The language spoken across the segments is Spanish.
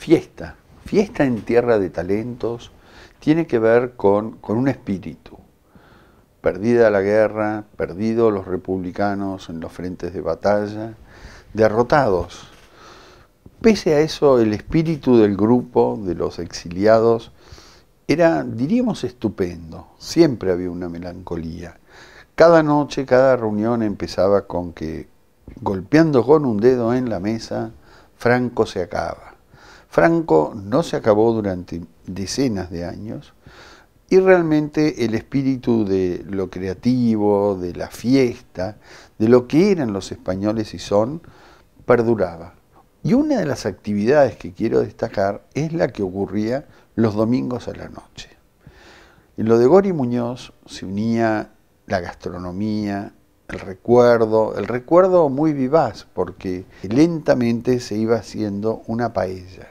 fiesta. Fiesta en tierra de talentos tiene que ver con un espíritu. Perdida la guerra, perdidos los republicanos en los frentes de batalla, derrotados. Pese a eso, el espíritu del grupo, de los exiliados, era, diríamos, estupendo. Siempre había una melancolía. Cada noche, cada reunión empezaba con que, golpeando con un dedo en la mesa, Franco se acaba. Franco no se acabó durante decenas de años y realmente el espíritu de lo creativo, de la fiesta, de lo que eran los españoles y son, perduraba. Y una de las actividades que quiero destacar es la que ocurría los domingos a la noche. En lo de Gori Muñoz se unía la gastronomía, el recuerdo muy vivaz, porque lentamente se iba haciendo una paella.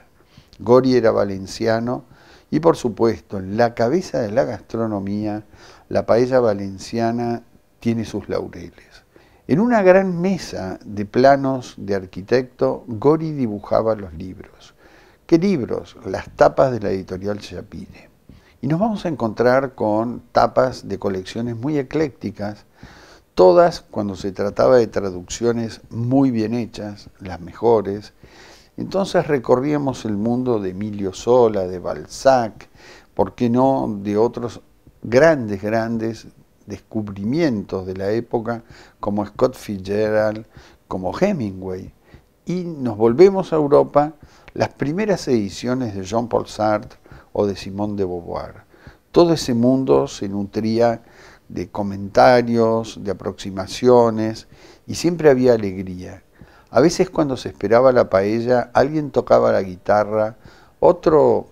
Gori era valenciano y por supuesto en la cabeza de la gastronomía la paella valenciana tiene sus laureles. En una gran mesa de planos de arquitecto, Gori dibujaba los libros. ¿Qué libros? Las tapas de la editorial Chapine. Y nos vamos a encontrar con tapas de colecciones muy eclécticas, todas cuando se trataba de traducciones muy bien hechas, las mejores. Entonces recorríamos el mundo de Emilio Zola, de Balzac, ¿por qué no?, de otros grandes descubrimientos de la época, como Scott Fitzgerald, como Hemingway. Y nos volvemos a Europa, las primeras ediciones de Jean-Paul Sartre o de Simone de Beauvoir. Todo ese mundo se nutría de comentarios, de aproximaciones, y siempre había alegría. A veces cuando se esperaba la paella, alguien tocaba la guitarra, otro,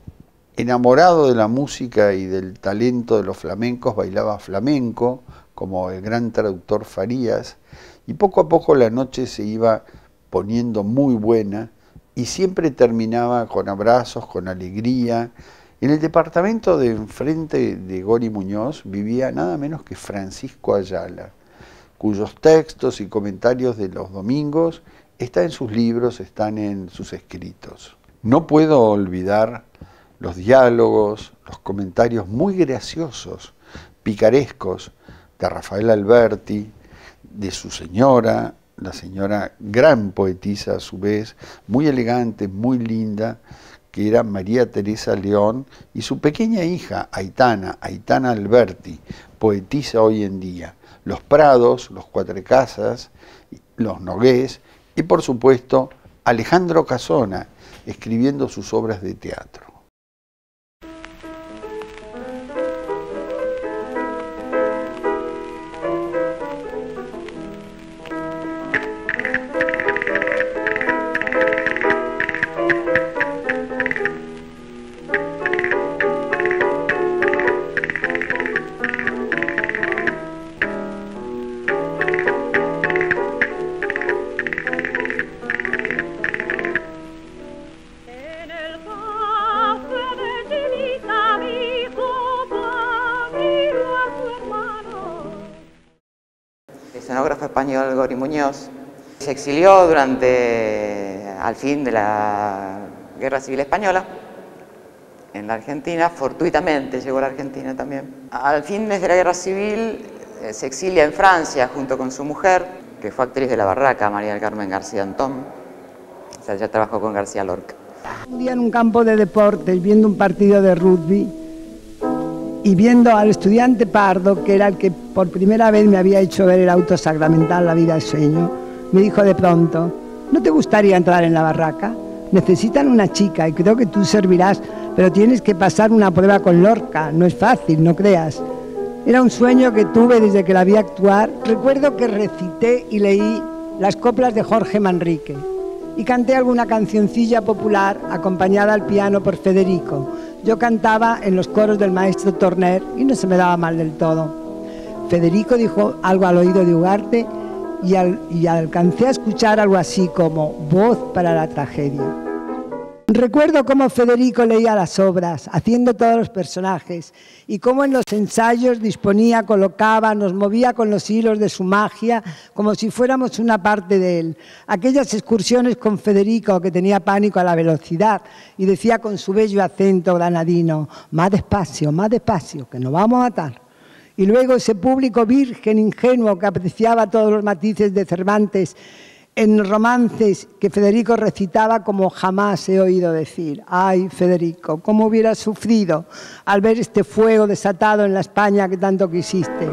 enamorado de la música y del talento de los flamencos, bailaba flamenco, como el gran traductor Farías, y poco a poco la noche se iba poniendo muy buena, y siempre terminaba con abrazos, con alegría. En el departamento de enfrente de Gori Muñoz vivía nada menos que Francisco Ayala, cuyos textos y comentarios de los domingos están en sus libros, están en sus escritos. No puedo olvidar los diálogos, los comentarios muy graciosos, picarescos, de Rafael Alberti, de su señora, la señora gran poetisa a su vez, muy elegante, muy linda, que era María Teresa León, y su pequeña hija, Aitana Alberti, poetisa hoy en día. Los Prados, los Cuatrecasas, los Nogués, y por supuesto Alejandro Casona, escribiendo sus obras de teatro. Escenógrafo español Gori Muñoz se exilió al fin de la Guerra Civil Española en la Argentina, fortuitamente llegó a la Argentina también. Al fin de la Guerra Civil se exilia en Francia junto con su mujer, que fue actriz de La Barraca, María del Carmen García Antón. O sea, ya trabajó con García Lorca. Un día en un campo de deportes, viendo un partido de rugby, y viendo al estudiante Pardo, que era el que por primera vez me había hecho ver el auto sacramental La vida es sueño, me dijo de pronto: ¿no te gustaría entrar en La Barraca? Necesitan una chica y creo que tú servirás, pero tienes que pasar una prueba con Lorca, no es fácil, no creas. Era un sueño que tuve desde que la vi actuar. Recuerdo que recité y leí las coplas de Jorge Manrique y canté alguna cancioncilla popular acompañada al piano por Federico. Yo cantaba en los coros del maestro Torner y no se me daba mal del todo. Federico dijo algo al oído de Ugarte y alcancé a escuchar algo así como voz para la tragedia. Recuerdo cómo Federico leía las obras, haciendo todos los personajes, y cómo en los ensayos disponía, colocaba, nos movía con los hilos de su magia, como si fuéramos una parte de él. Aquellas excursiones con Federico, que tenía pánico a la velocidad, y decía con su bello acento granadino, más despacio, que nos vamos a matar. Y luego ese público virgen, ingenuo, que apreciaba todos los matices de Cervantes, en romances que Federico recitaba como jamás he oído decir. Ay, Federico, cómo hubieras sufrido al ver este fuego desatado en la España que tanto quisiste.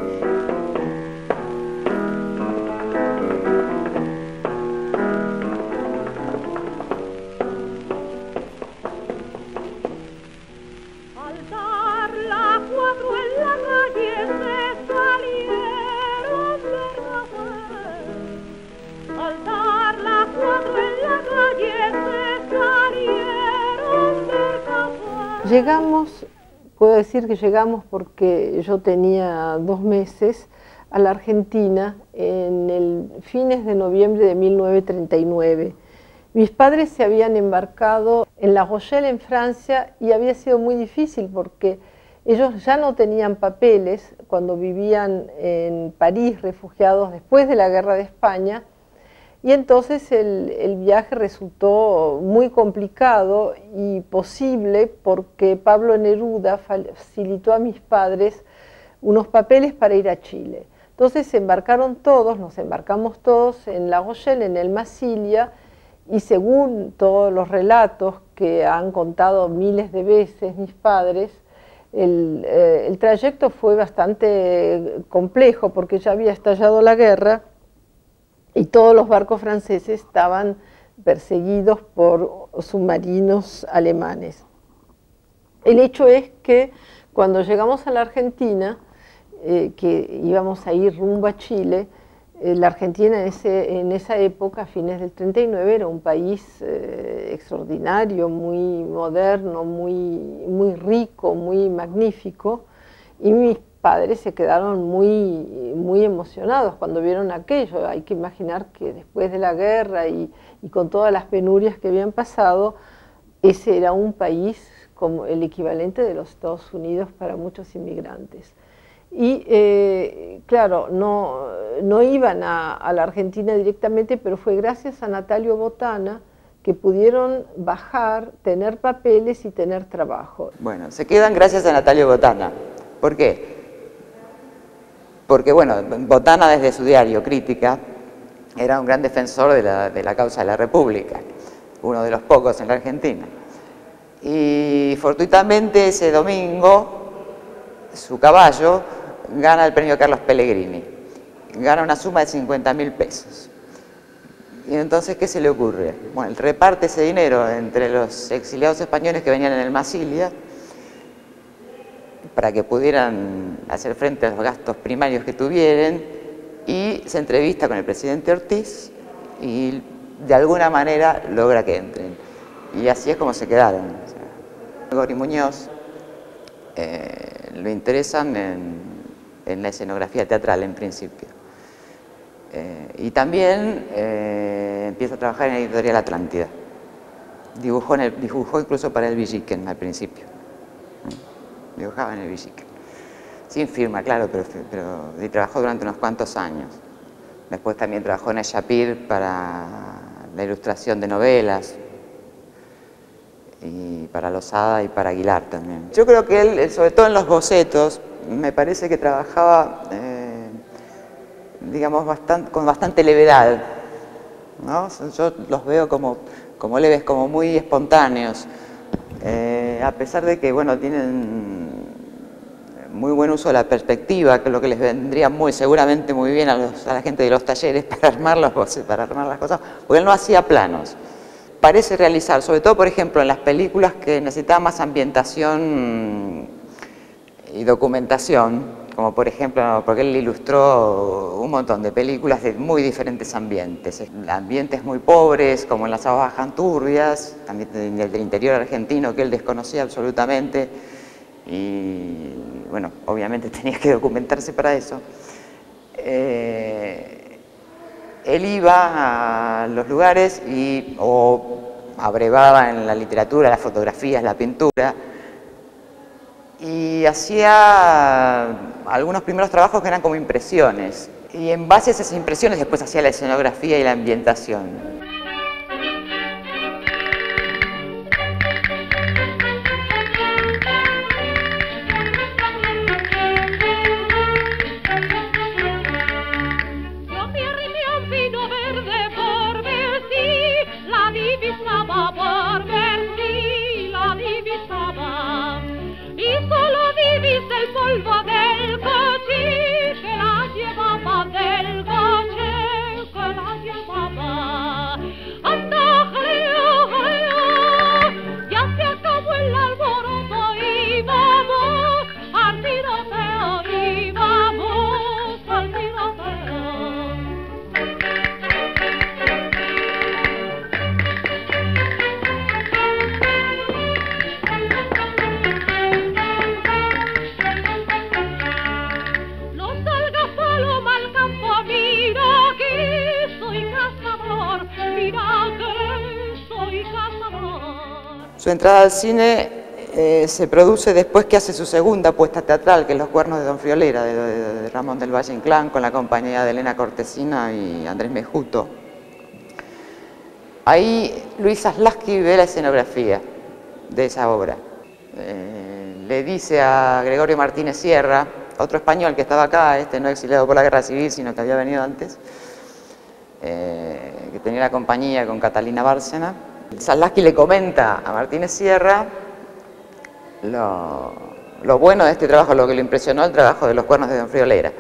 Llegamos, puedo decir que llegamos porque yo tenía 2 meses a la Argentina en el fines de noviembre de 1939. Mis padres se habían embarcado en La Rochelle, en Francia, y había sido muy difícil porque ellos ya no tenían papeles cuando vivían en París, refugiados después de la Guerra de España, y entonces el viaje resultó muy complicado y posible porque Pablo Neruda facilitó a mis padres unos papeles para ir a Chile. Entonces se embarcaron todos, nos embarcamos todos en La Rochelle, en el Masilia, y según todos los relatos que han contado miles de veces mis padres, el trayecto fue bastante complejo porque ya había estallado la guerra y todos los barcos franceses estaban perseguidos por submarinos alemanes. El hecho es que cuando llegamos a la Argentina, que íbamos a ir rumbo a Chile, la Argentina en esa época, a fines del 39, era un país extraordinario, muy moderno, muy rico, muy magnífico, y mis padres se quedaron muy emocionados cuando vieron aquello. Hay que imaginar que después de la guerra y con todas las penurias que habían pasado, ese era un país como el equivalente de los Estados Unidos para muchos inmigrantes. Y claro, no iban a la Argentina directamente, pero fue gracias a Natalio Botana que pudieron bajar, tener papeles y tener trabajo. Bueno, se quedan gracias a Natalio Botana. ¿Por qué? Porque, bueno, Botana desde su diario Crítica era un gran defensor de la causa de la República, uno de los pocos en la Argentina. Y fortuitamente ese domingo su caballo gana el premio Carlos Pellegrini, gana una suma de 50.000 pesos. Y entonces, ¿qué se le ocurre? Bueno, él reparte ese dinero entre los exiliados españoles que venían en el Masilia para que pudieran hacer frente a los gastos primarios que tuvieran, y se entrevista con el presidente Ortiz y de alguna manera logra que entren. Y así es como se quedaron. O sea, Gori Muñoz lo interesan en la escenografía teatral en principio. Y también empieza a trabajar en la editorial Atlántida. Dibujó incluso para el Villiquen al principio. Dibujaba en el Villiquen. Sin firma, claro, pero trabajó durante unos cuantos años. Después también trabajó en el Shapir para la ilustración de novelas, y para Losada y para Aguilar también. Yo creo que él, sobre todo en los bocetos, me parece que trabajaba, digamos, con bastante levedad, ¿no? Yo los veo como leves, como muy espontáneos, a pesar de que, bueno, tienen muy buen uso de la perspectiva, que es lo que les vendría seguramente muy bien a la gente de los talleres para armar las cosas, porque él no hacía planos. Parece realizar, sobre todo, por ejemplo, en las películas que necesitaban más ambientación y documentación, como por ejemplo, porque él ilustró un montón de películas de muy diferentes ambientes muy pobres, como en las aguas Janturrias, también del interior argentino que él desconocía absolutamente, y bueno, obviamente tenía que documentarse para eso. Él iba a los lugares o abrevaba en la literatura, las fotografías, la pintura, y hacía algunos primeros trabajos que eran como impresiones, y en base a esas impresiones después hacía la escenografía y la ambientación. Su entrada al cine se produce después que hace su segunda puesta teatral, que es Los cuernos de Don Friolera, de Ramón del Valle Inclán, con la compañía de Elena Cortesina y Andrés Mejuto. Ahí Luis Zaslavsky ve la escenografía de esa obra. Le dice a Gregorio Martínez Sierra, otro español que estaba acá, no exiliado por la Guerra Civil, sino que había venido antes, que tenía la compañía con Catalina Bárcena. Zaslavsky le comenta a Martínez Sierra lo bueno de este trabajo, lo que le impresionó el trabajo de Los cuernos de Don Friolera.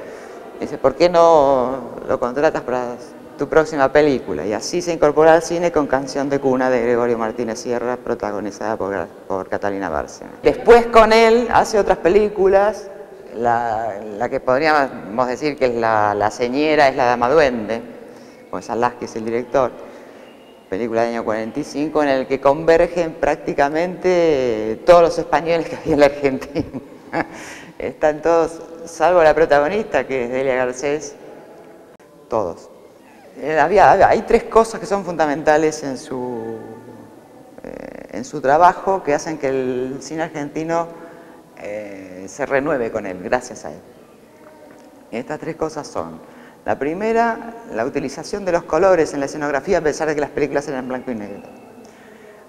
Dice, ¿por qué no lo contratas para tu próxima película? Y así se incorpora al cine con Canción de cuna de Gregorio Martínez Sierra, protagonizada por Catalina Bárcena. Después con él hace otras películas, la que podríamos decir que es la señera es La Dama Duende, pues Zaslavsky es el director. Película del año 45, en el que convergen prácticamente todos los españoles que había en la Argentina. Están todos, salvo la protagonista, que es Delia Garcés, todos. Hay tres cosas que son fundamentales en su trabajo que hacen que el cine argentino se renueve con él, gracias a él. Estas tres cosas son: la primera, la utilización de los colores en la escenografía a pesar de que las películas eran en blanco y negro,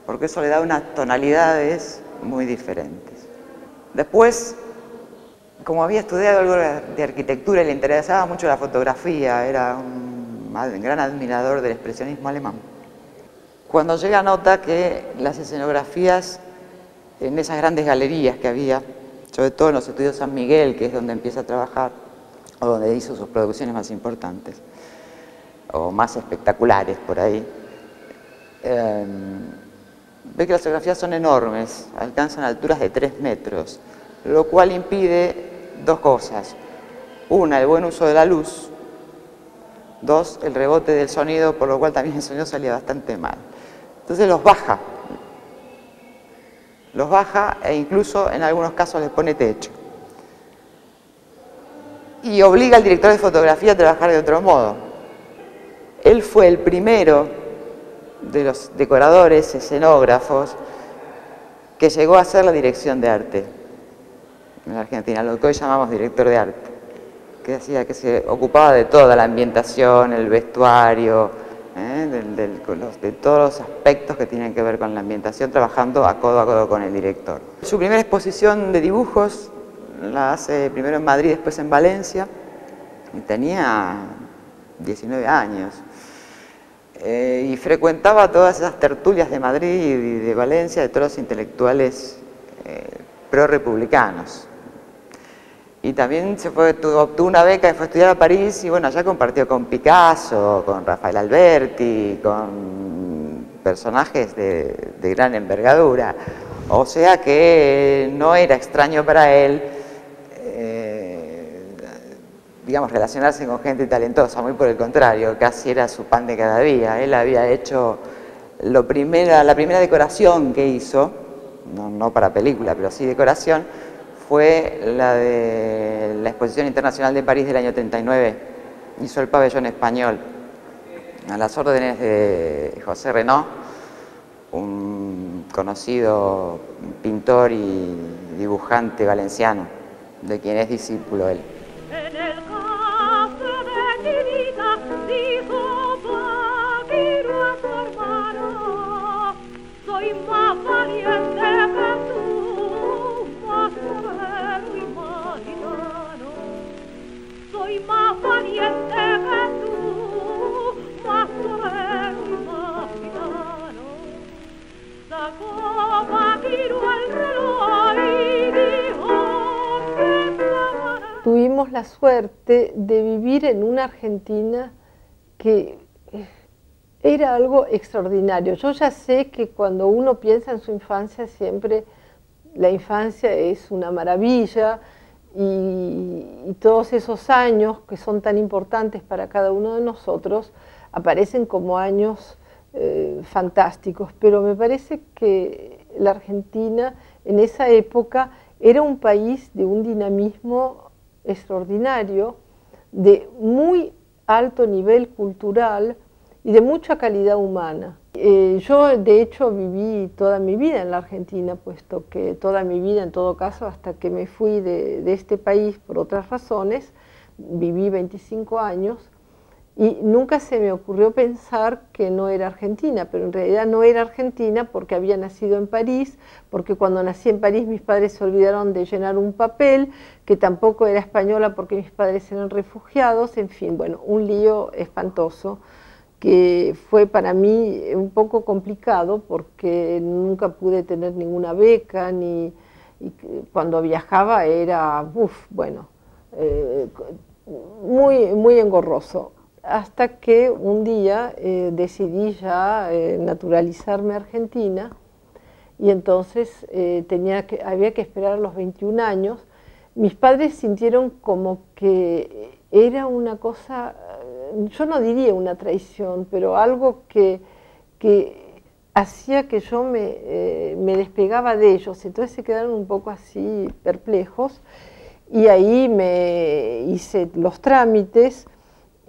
porque eso le da unas tonalidades muy diferentes. Después, como había estudiado algo de arquitectura y le interesaba mucho la fotografía, era un gran admirador del expresionismo alemán. Cuando llega nota que las escenografías en esas grandes galerías que había, sobre todo en los estudios San Miguel, que es donde empieza a trabajar, o donde hizo sus producciones más importantes, o más espectaculares por ahí, ve que las escenografías son enormes, alcanzan alturas de 3 metros, lo cual impide dos cosas. Una, el buen uso de la luz. Dos, el rebote del sonido, por lo cual también el sonido salía bastante mal. Entonces los baja e incluso en algunos casos les pone techo. Y obliga al director de fotografía a trabajar de otro modo. Él fue el primero de los decoradores, escenógrafos, que llegó a hacer la dirección de arte en la Argentina, lo que hoy llamamos director de arte, que se ocupaba de toda la ambientación, el vestuario, de todos los aspectos que tienen que ver con la ambientación, trabajando a codo con el director. Su primera exposición de dibujos la hace primero en Madrid, después en Valencia, y tenía 19 años. Y frecuentaba todas esas tertulias de Madrid y de Valencia, de todos los intelectuales pro-republicanos. Y también obtuvo una beca y fue a estudiar a París, y bueno, allá compartió con Picasso, con Rafael Alberti, con personajes de gran envergadura. O sea que no era extraño para él, digamos, relacionarse con gente talentosa, muy por el contrario, casi era su pan de cada día. Él había hecho la primera decoración que hizo, no para película, pero sí decoración, fue la de la Exposición Internacional de París del año 39. Hizo el pabellón español a las órdenes de José Renaud, un conocido pintor y dibujante valenciano, de quien es discípulo él. En el caso de Chirita, dijo Paquiro a su hermano, soy más valiente que tú, más guerrero y más gitano. Soy más valiente que tú, más guerrero y más gitano. Sacó Paquiro el reloj y dijo que tuvimos la suerte de vivir en una Argentina que era algo extraordinario. Yo ya sé que cuando uno piensa en su infancia, siempre la infancia es una maravilla y todos esos años que son tan importantes para cada uno de nosotros aparecen como años fantásticos, pero me parece que la Argentina en esa época era un país de un dinamismo extraordinario, de muy alto nivel cultural y de mucha calidad humana. Yo de hecho viví toda mi vida en la Argentina, puesto que toda mi vida, en todo caso, hasta que me fui de este país por otras razones, viví 25 años y nunca se me ocurrió pensar que no era argentina, pero en realidad no era argentina porque había nacido en París, porque cuando nací en París mis padres se olvidaron de llenar un papel, que tampoco era española porque mis padres eran refugiados, en fin, bueno, un lío espantoso que fue para mí un poco complicado porque nunca pude tener ninguna beca, y cuando viajaba era, muy engorroso. Hasta que un día decidí ya naturalizarme argentina y entonces había que esperar a los 21 años. Mis padres sintieron como que era una cosa, yo no diría una traición, pero algo que hacía que yo me despegaba de ellos, entonces se quedaron un poco así perplejos y ahí me hice los trámites.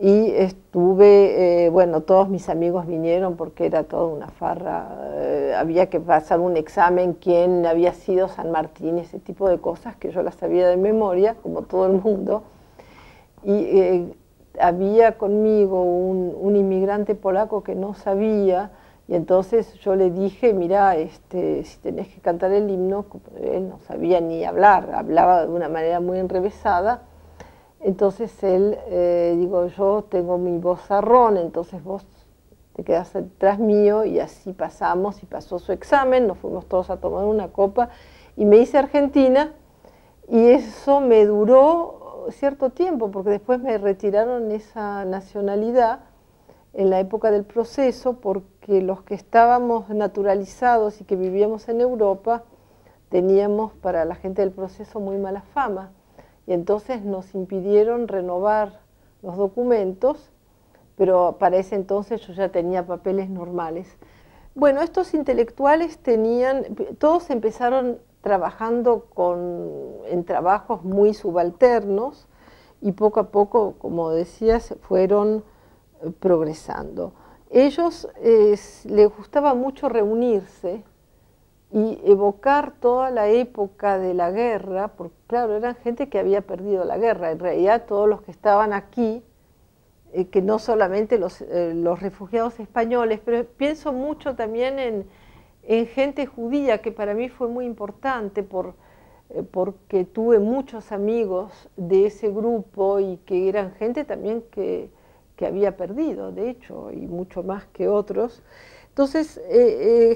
Y estuve, todos mis amigos vinieron porque era toda una farra, había que pasar un examen, quién había sido San Martín, ese tipo de cosas que yo las sabía de memoria, como todo el mundo. Y había conmigo un inmigrante polaco que no sabía, y entonces yo le dije, mira, si tenés que cantar el himno, él no sabía ni hablar, hablaba de una manera muy enrevesada. Entonces él, yo tengo mi vozarrón, entonces vos te quedás detrás mío y así pasamos y pasó su examen, nos fuimos todos a tomar una copa y me hice argentina y eso me duró cierto tiempo porque después me retiraron esa nacionalidad en la época del proceso porque los que estábamos naturalizados y que vivíamos en Europa teníamos para la gente del proceso muy mala fama. Y entonces nos impidieron renovar los documentos, pero para ese entonces yo ya tenía papeles normales. Bueno, estos intelectuales todos empezaron trabajando en trabajos muy subalternos y poco a poco, como decía, se fueron progresando. Ellos les gustaba mucho reunirse y evocar toda la época de la guerra, porque claro, eran gente que había perdido la guerra, en realidad todos los que estaban aquí, que no solamente los refugiados españoles, pero pienso mucho también en gente judía, que para mí fue muy importante porque tuve muchos amigos de ese grupo y que eran gente también que había perdido, de hecho, y mucho más que otros. Entonces,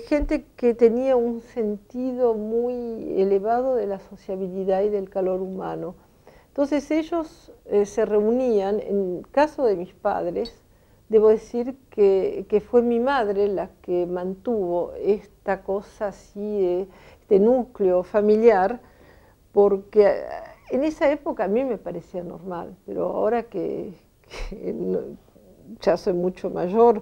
gente que tenía un sentido muy elevado de la sociabilidad y del calor humano. Entonces ellos se reunían, en caso de mis padres, debo decir que fue mi madre la que mantuvo esta cosa así, este núcleo familiar, porque en esa época a mí me parecía normal, pero ahora que ya soy mucho mayor,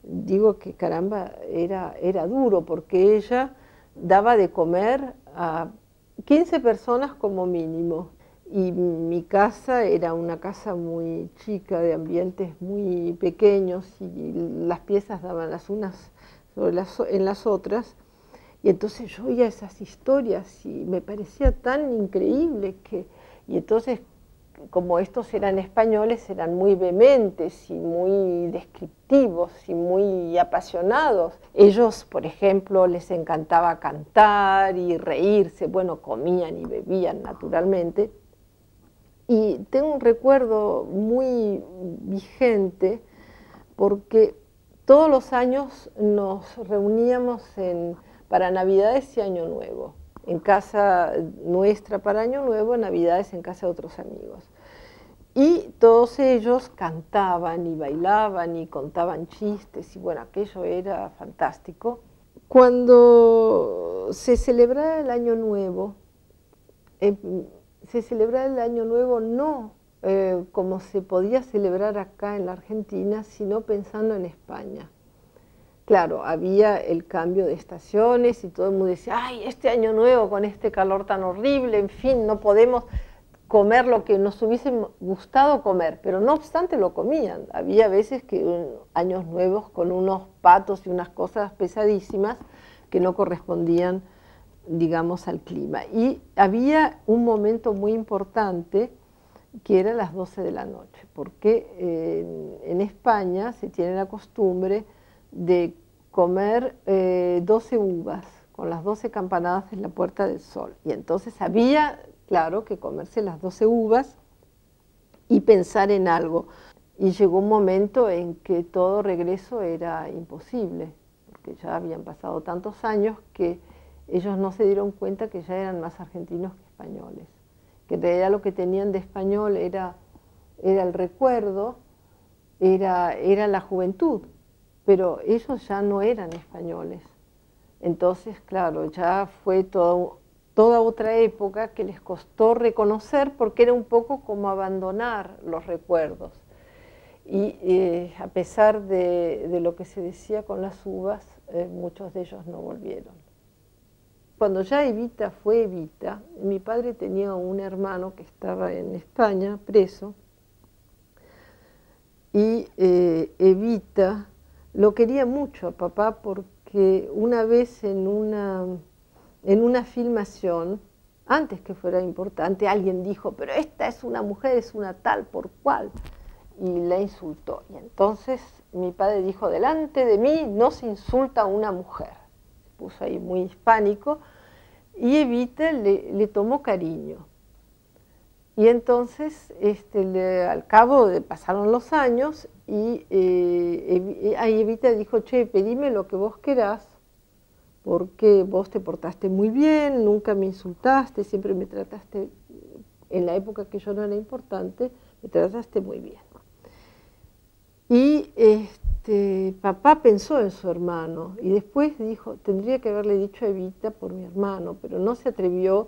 digo que caramba, era duro, porque ella daba de comer a 15 personas como mínimo. Y mi casa era una casa muy chica, de ambientes muy pequeños, y las piezas daban las unas en las otras. Y entonces yo oía esas historias y me parecía tan increíble y entonces, como estos eran españoles, eran muy vehementes y muy descriptivos y muy apasionados. Ellos, por ejemplo, les encantaba cantar y reírse, bueno, comían y bebían naturalmente. Y tengo un recuerdo muy vigente porque todos los años nos reuníamos para Navidades y Año Nuevo. En casa nuestra para Año Nuevo, Navidades en casa de otros amigos. Y todos ellos cantaban y bailaban y contaban chistes y bueno, aquello era fantástico. Cuando se celebraba el Año Nuevo, se celebraba el Año Nuevo no como se podía celebrar acá en la Argentina, sino pensando en España. Claro, había el cambio de estaciones y todo el mundo decía, ay, este Año Nuevo con este calor tan horrible, en fin, no podemos comer lo que nos hubiese gustado comer, pero no obstante lo comían. Había veces que años nuevos con unos patos y unas cosas pesadísimas que no correspondían, digamos, al clima. Y había un momento muy importante que era las 12 de la noche, porque en España se tiene la costumbre de comer 12 uvas con las 12 campanadas en la Puerta del Sol. Y entonces había, claro, que comerse las 12 uvas y pensar en algo. Y llegó un momento en que todo regreso era imposible, porque ya habían pasado tantos años que ellos no se dieron cuenta que ya eran más argentinos que españoles, que en realidad lo que tenían de español era el recuerdo, era la juventud, pero ellos ya no eran españoles. Entonces, claro, ya fue toda otra época que les costó reconocer porque era un poco como abandonar los recuerdos. Y a pesar de lo que se decía con las uvas, muchos de ellos no volvieron. Cuando ya Evita fue Evita, mi padre tenía un hermano que estaba en España, preso, y Evita lo quería mucho a papá porque una vez en una filmación, antes que fuera importante, alguien dijo, pero esta es una mujer, es una tal por cual, y la insultó. Y entonces mi padre dijo, delante de mí no se insulta a una mujer. Se puso ahí muy hispánico, y Evita le tomó cariño. Y entonces, al cabo pasaron los años, y Evita dijo, che, pedime lo que vos querás, porque vos te portaste muy bien, nunca me insultaste, siempre me trataste, en la época que yo no era importante, me trataste muy bien. Y papá pensó en su hermano y después dijo, tendría que haberle dicho a Evita por mi hermano, pero no se atrevió.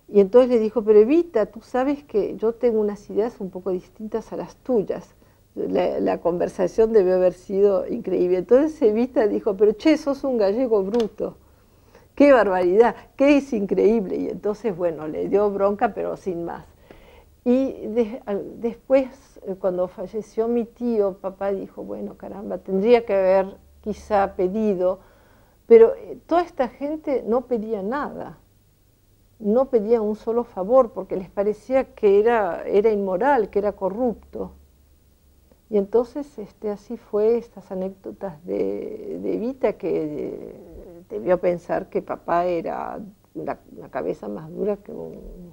Y entonces le dijo, pero Evita, tú sabes que yo tengo unas ideas un poco distintas a las tuyas. La conversación debió haber sido increíble. Entonces Evita dijo, pero che, sos un gallego bruto. ¡Qué barbaridad! ¡Qué es increíble! Y entonces, bueno, le dio bronca, pero sin más. Y después, cuando falleció mi tío, papá dijo, bueno, caramba, tendría que haber quizá pedido, pero toda esta gente no pedía nada, no pedía un solo favor, porque les parecía que era inmoral, que era corrupto. Y entonces así fue estas anécdotas de Evita, que debió pensar que papá era una cabeza más dura que un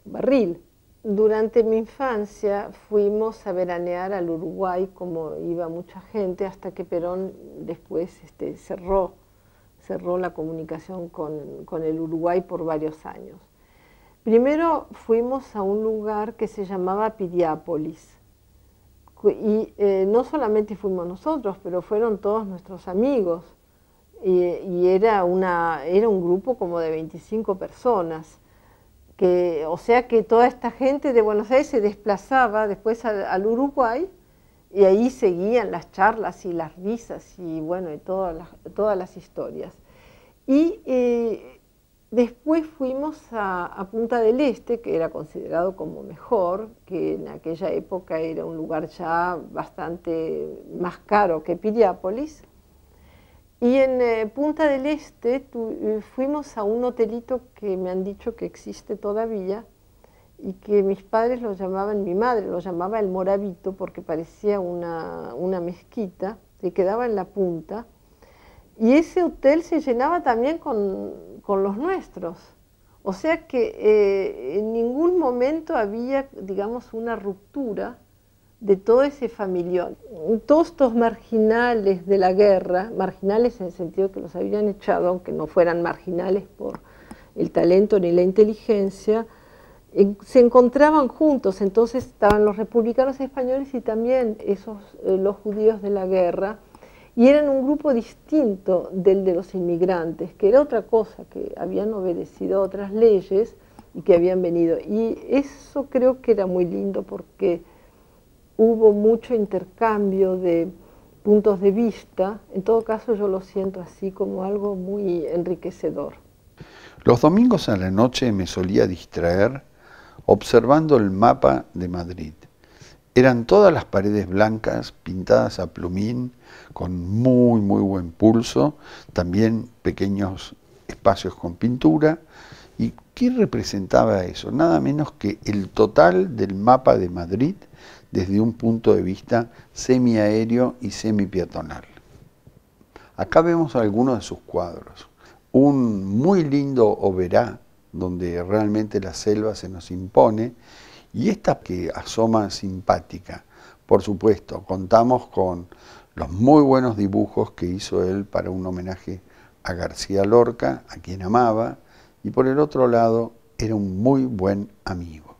barril. Durante mi infancia fuimos a veranear al Uruguay, como iba mucha gente, hasta que Perón después cerró la comunicación con el Uruguay por varios años. Primero fuimos a un lugar que se llamaba Piriápolis, y no solamente fuimos nosotros, pero fueron todos nuestros amigos, y era un grupo como de 25 personas. O sea que toda esta gente de Buenos Aires se desplazaba después al Uruguay y ahí seguían las charlas y las risas y bueno, y todas las historias. Y después fuimos a Punta del Este, que era considerado como mejor, que en aquella época era un lugar ya bastante más caro que Piriápolis. Y en Punta del Este fuimos a un hotelito que me han dicho que existe todavía y que mis padres lo llamaban, mi madre lo llamaba el Moravito porque parecía una mezquita que quedaba en la punta. Y ese hotel se llenaba también con los nuestros. O sea que en ningún momento había, digamos, una ruptura de todo ese familión. Todos estos marginales de la guerra, marginales en el sentido que los habían echado, aunque no fueran marginales por el talento ni la inteligencia, se encontraban juntos. Entonces estaban los republicanos españoles y también los judíos de la guerra, y eran un grupo distinto del de los inmigrantes, que era otra cosa, que habían obedecido a otras leyes y que habían venido. Y eso creo que era muy lindo porque hubo mucho intercambio de puntos de vista. En todo caso yo lo siento así como algo muy enriquecedor. Los domingos a la noche me solía distraer observando el mapa de Madrid. Eran todas las paredes blancas, pintadas a plumín, con muy buen pulso, también pequeños espacios con pintura. ¿Y qué representaba eso? Nada menos que el total del mapa de Madrid desde un punto de vista semiaéreo y semipeatonal. Acá vemos algunos de sus cuadros. Un muy lindo Oberá, donde realmente la selva se nos impone, y esta que asoma simpática. Por supuesto, contamos con los muy buenos dibujos que hizo él para un homenaje a García Lorca, a quien amaba, y por el otro lado era un muy buen amigo.